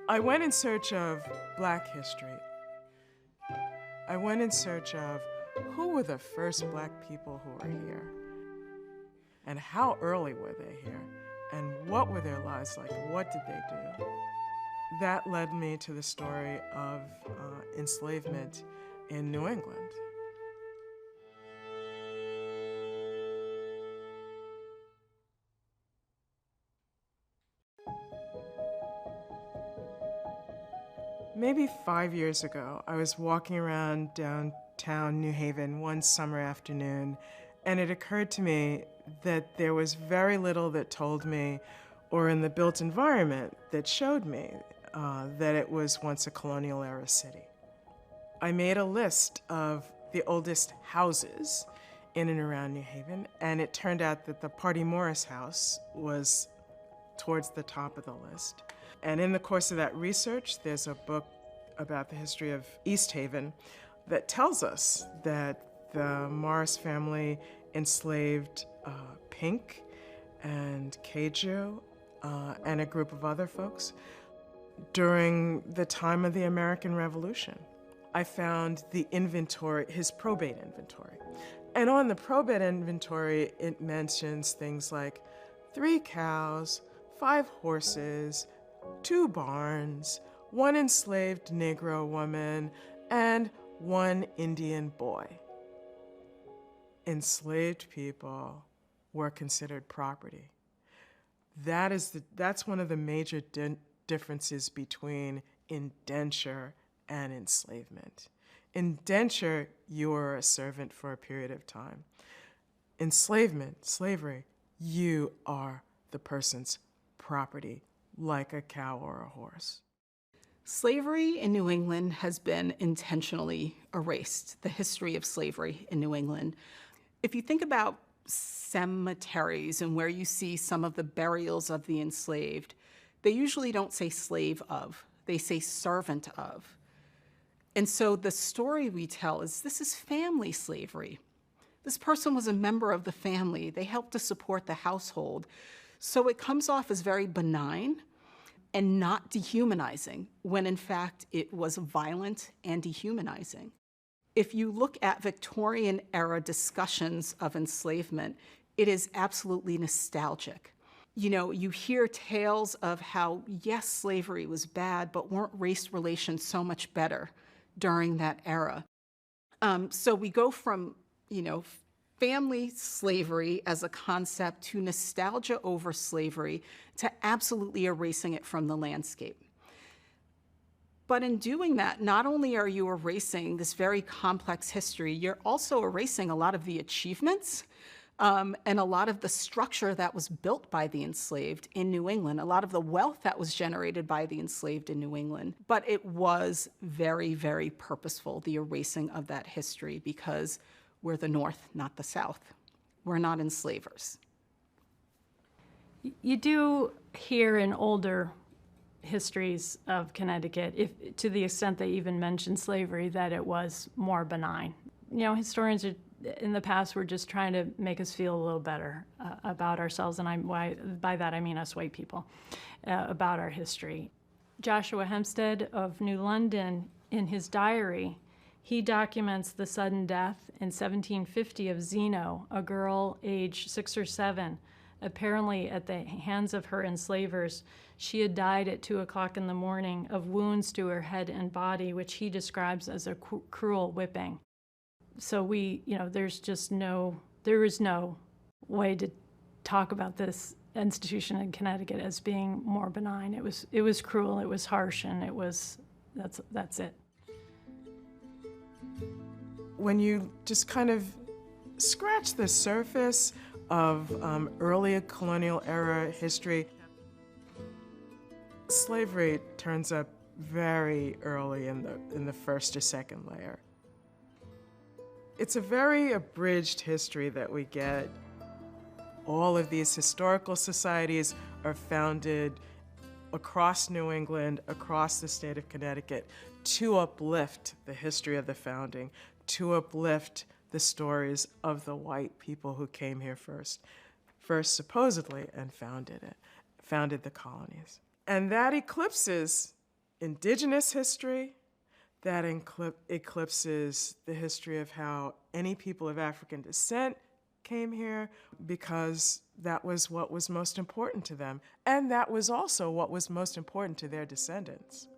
I went in search of Black history. I went in search of who were the first Black people who were here, and how early were they here, and what were their lives like, what did they do? That led me to the story of enslavement in New England. Maybe 5 years ago, I was walking around downtown New Haven one summer afternoon, and it occurred to me that there was very little that told me, or in the built environment that showed me, that it was once a colonial era city. I made a list of the oldest houses in and around New Haven, and it turned out that the Party Morris house was towards the top of the list. And in the course of that research, there's a book about the history of East Haven that tells us that the Morris family enslaved Pink and Keju and a group of other folks during the time of the American Revolution. I found the inventory, his probate inventory. And on the probate inventory, it mentions things like 3 cows, 5 horses, 2 barns, 1 enslaved Negro woman, and 1 Indian boy. Enslaved people were considered property. That's one of the major differences between indenture and enslavement. Indenture, you are a servant for a period of time. Enslavement, slavery, you are the person's property, like a cow or a horse. Slavery in New England has been intentionally erased, the history of slavery in New England. If you think about cemeteries and where you see some of the burials of the enslaved, they usually don't say slave of, they say servant of. And so the story we tell is this is family slavery. This person was a member of the family. They helped to support the household. So it comes off as very benign and not dehumanizing, when in fact it was violent and dehumanizing. If you look at Victorian era discussions of enslavement, it is absolutely nostalgic. You know, you hear tales of how, yes, slavery was bad, but weren't race relations so much better during that era? So we go from, family slavery as a concept to nostalgia over slavery to absolutely erasing it from the landscape. But in doing that, not only are you erasing this very complex history, you're also erasing a lot of the achievements and a lot of the structure that was built by the enslaved in New England, a lot of the wealth that was generated by the enslaved in New England. But it was very, very purposeful, the erasing of that history, because we're the North, not the South. We're not enslavers. You do hear in older histories of Connecticut, to the extent they even mention slavery, that it was more benign. Historians in the past were just trying to make us feel a little better about ourselves, and by that I mean us white people, about our history. Joshua Hempstead of New London, in his diary, he documents the sudden death in 1750 of Zeno, a girl aged 6 or 7, apparently at the hands of her enslavers. She had died at 2 o'clock in the morning of wounds to her head and body, which he describes as a cruel whipping. So there is no way to talk about this institution in Connecticut as being more benign. It was cruel, it was harsh, and that's it. When you just kind of scratch the surface of early colonial era history, slavery turns up very early in the first or second layer. It's a very abridged history that we get. All of these historical societies are founded across New England, across the state of Connecticut, to uplift the history of the founding, to uplift the stories of the white people who came here first supposedly, and founded the colonies. And that eclipses indigenous history that eclipses the history of how any people of African descent came here, because that was what was most important to them. And that was also what was most important to their descendants.